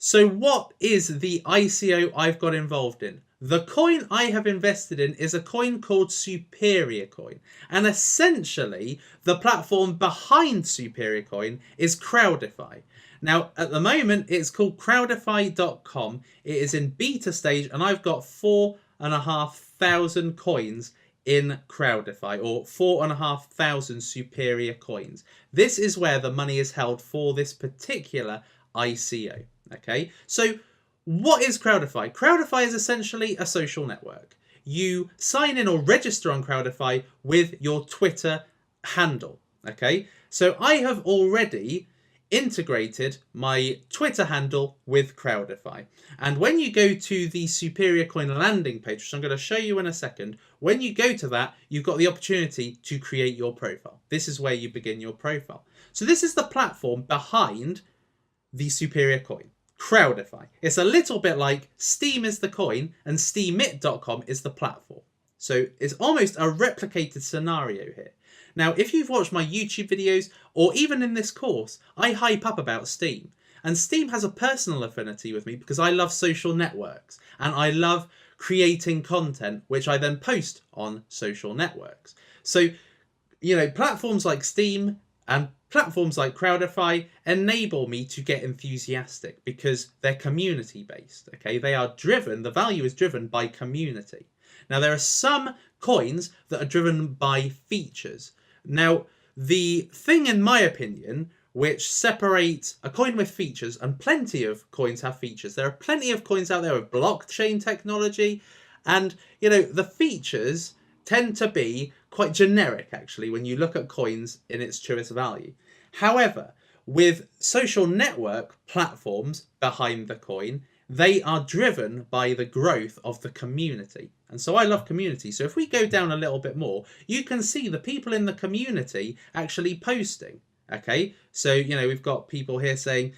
So what is the ICO I've got involved in? The coin I have invested in is a coin called Superior Coin. And essentially, the platform behind Superior Coin is Crowdify. Now, at the moment, it's called crowdify.com. It is in beta stage, and I've got 4,500 coins in Crowdify, or 4,500 Superior coins. This is where the money is held for this particular ICO. Okay, so what is Crowdify? Crowdify is essentially a social network. You sign in or register on Crowdify with your Twitter handle. Okay, so I have already integrated my Twitter handle with Crowdify. And when you go to the Superior Coin landing page, which I'm going to show you in a second, when you go to that, you've got the opportunity to create your profile. This is where you begin your profile. So this is the platform behind the Superior Coin, Crowdify. It's a little bit like Steam is the coin and steemit.com is the platform. So it's almost a replicated scenario here. Now, if you've watched my YouTube videos, or even in this course, I hype up about Steam. And Steam has a personal affinity with me because I love social networks and I love creating content, which I then post on social networks. So, you know, platforms like Steam and platforms like Crowdify enable me to get enthusiastic because they're community based. Okay, they are driven, the value is driven by community. Now, there are some coins that are driven by features. Now, the thing, in my opinion, which separates a coin with features, and plenty of coins have features. There are plenty of coins out there with blockchain technology, and, you know, the features tend to be quite generic, actually, when you look at coins in its truest value. However, with social network platforms behind the coin, they are driven by the growth of the community. And so I love community. So if we go down a little bit more, you can see the people in the community actually posting. Okay, so, you know, we've got people here saying,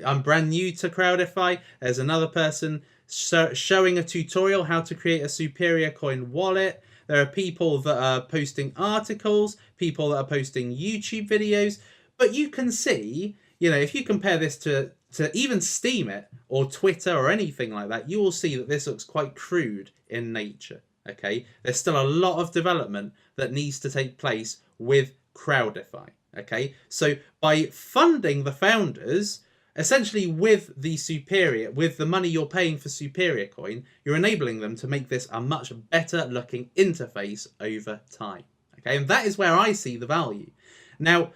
I'm brand new to Crowdify. There's another person showing a tutorial how to create a Superior Coin wallet. There are people that are posting articles, people that are posting YouTube videos. But you can see, you know, if you compare this to even Steemit or Twitter or anything like that, you will see that this looks quite crude in nature. Okay, there's still a lot of development that needs to take place with Crowdify. Okay, so by funding the founders, essentially with the money you're paying for Superior Coin, you're enabling them to make this a much better looking interface over time. Okay, and that is where I see the value. Now,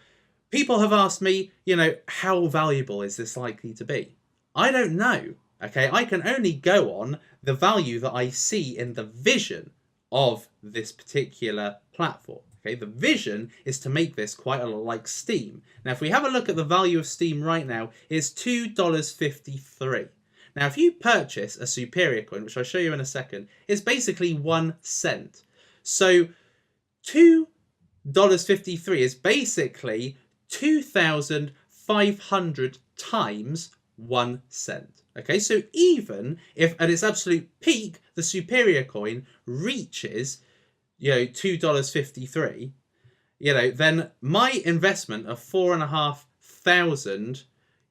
people have asked me, you know, how valuable is this likely to be? I don't know. Okay, I can only go on the value that I see in the vision of this particular platform. Okay, the vision is to make this quite a lot like Steam. Now, if we have a look at the value of Steam right now, it's $2.53. Now, if you purchase a Superior Coin, which I'll show you in a second, it's basically 1 cent. So $2.53 is basically 2,500 times 1 cent. Okay, so even if at its absolute peak, the Superior Coin reaches, you know, $2.53, you know, then my investment of 4,500,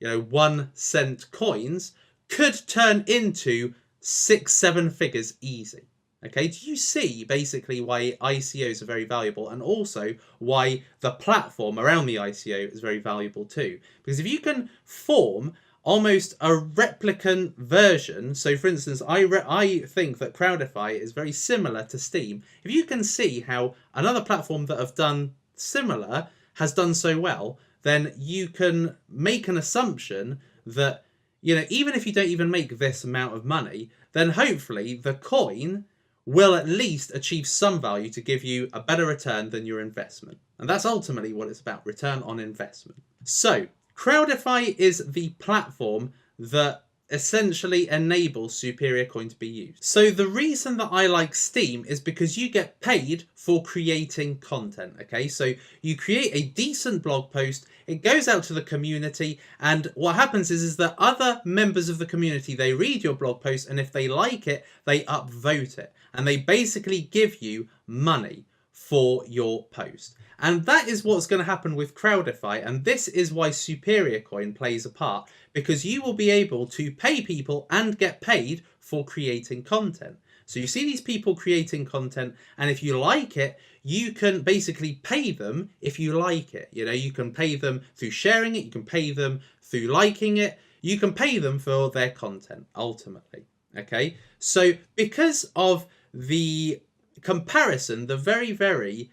you know, 1 cent coins could turn into 6-7 figures easy. Okay, do you see basically why ICOs are very valuable, and also why the platform around the ICO is very valuable too? Because if you can form almost a replicant version, so for instance, I think that Crowdify is very similar to Steam. If you can see how another platform that have done similar has done so well, then you can make an assumption that, you know, even if you don't even make this amount of money, then hopefully the coin will at least achieve some value to give you a better return than your investment. And that's ultimately what it's about, return on investment. So Crowdify is the platform that essentially enables Superior Coin to be used. So the reason that I like Steam is because you get paid for creating content, okay? So you create a decent blog post, it goes out to the community, and what happens is that other members of the community, they read your blog post, and if they like it, they upvote it, and they basically give you money for your post. And that is what's going to happen with Crowdify, and this is why Superior Coin plays a part, because you will be able to pay people and get paid for creating content. So you see these people creating content, and if you like it, you can basically pay them if you like it. You know, you can pay them through sharing it, you can pay them through liking it, you can pay them for their content ultimately. Okay, so because of the comparison, the very, very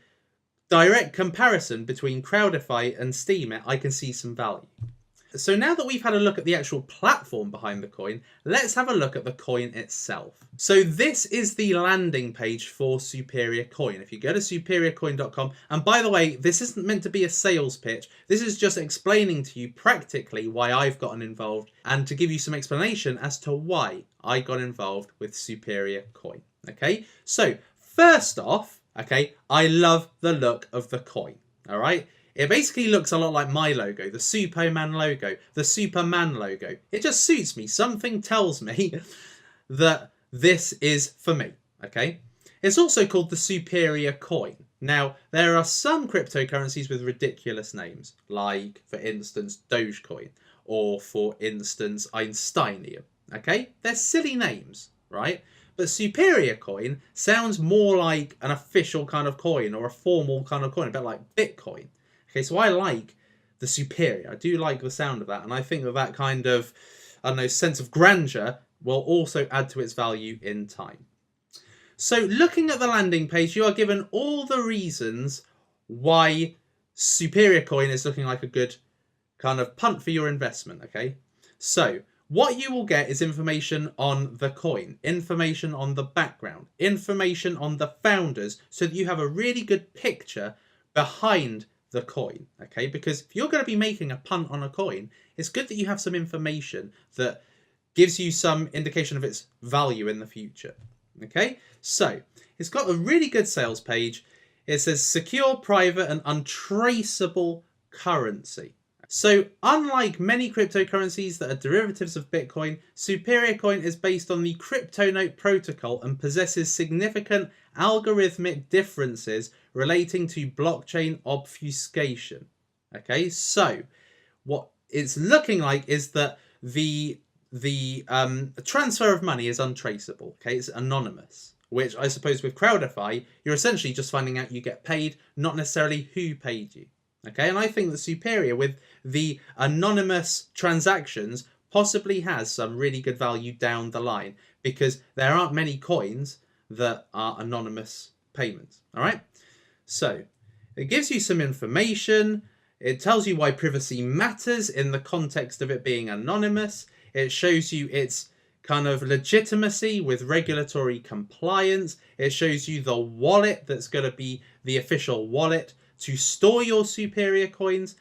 direct comparison between Crowdify and Steemit, I can see some value. So now that we've had a look at the actual platform behind the coin, let's have a look at the coin itself. So this is the landing page for Superior Coin. If you go to superiorcoin.com, and by the way, this isn't meant to be a sales pitch. This is just explaining to you practically why I've gotten involved and to give you some explanation as to why I got involved with Superior Coin. Okay, so first off, okay, I love the look of the coin. All right. It basically looks a lot like my logo, the Superman logo, the Superman logo. It just suits me. Something tells me that this is for me, okay? It's also called the Superior Coin. Now, there are some cryptocurrencies with ridiculous names, like, for instance, Dogecoin, or, for instance, Einsteinium, okay? They're silly names, right? But Superior Coin sounds more like an official kind of coin or a formal kind of coin, a bit like Bitcoin. Okay, so I like the Superior. I do like the sound of that. And I think that that kind of, I don't know, sense of grandeur will also add to its value in time. So looking at the landing page, you are given all the reasons why Superior Coin is looking like a good kind of punt for your investment, okay? So what you will get is information on the coin, information on the background, information on the founders, so that you have a really good picture behind the coin, okay? Because if you're going to be making a punt on a coin, it's good that you have some information that gives you some indication of its value in the future, okay? So it's got a really good sales page. It says secure, private, and untraceable currency. So unlike many cryptocurrencies that are derivatives of Bitcoin, Superior Coin is based on the CryptoNote protocol and possesses significant algorithmic differences relating to blockchain obfuscation. Okay, so what it's looking like is that the transfer of money is untraceable. Okay, it's anonymous, which I suppose with Crowdify, you're essentially just finding out you get paid, not necessarily who paid you. Okay, and I think that Superior, with the anonymous transactions, possibly has some really good value down the line, because there aren't many coins that are anonymous payments. All right, so it gives you some information. It tells you why privacy matters in the context of it being anonymous. It shows you its kind of legitimacy with regulatory compliance. It shows you the wallet that's going to be the official wallet to store your Superior coins,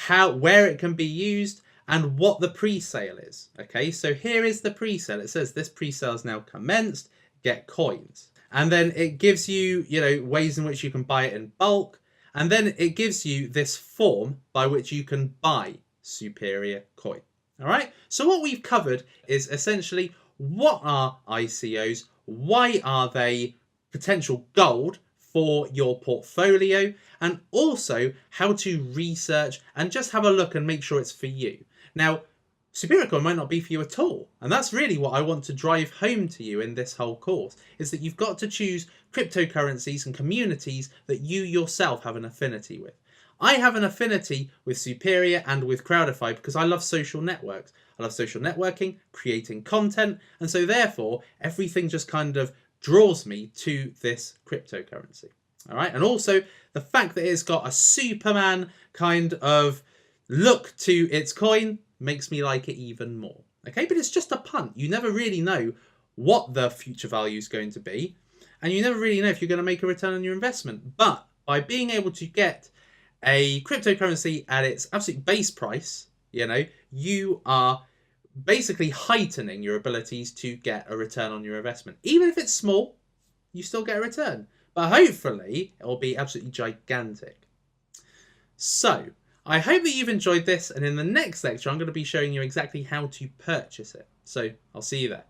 where it can be used, and what the pre-sale is. Okay, so here is the pre-sale. It says this pre-sale is now commenced, get coins. And then it gives you, ways in which you can buy it in bulk. And then it gives you this form by which you can buy Superior Coin. All right, so what we've covered is essentially what are ICOs, why are they potential gold for your portfolio, and also how to research and just have a look and make sure it's for you. Now, Superior Coin might not be for you at all, and that's really what I want to drive home to you in this whole course, is that you've got to choose cryptocurrencies and communities that you yourself have an affinity with. I have an affinity with Superior and with Crowdify because I love social networks. I love social networking, creating content, and so therefore everything just kind of draws me to this cryptocurrency. All right, and also the fact that it's got a Superman kind of look to its coin makes me like it even more. Okay, but it's just a punt. You never really know what the future value is going to be, and you never really know if you're going to make a return on your investment. But by being able to get a cryptocurrency at its absolute base price, you are basically heightening your abilities to get a return on your investment. Even if it's small, you still get a return. But hopefully, it will be absolutely gigantic. So, I hope that you've enjoyed this, and in the next lecture, I'm going to be showing you exactly how to purchase it. So, I'll see you there.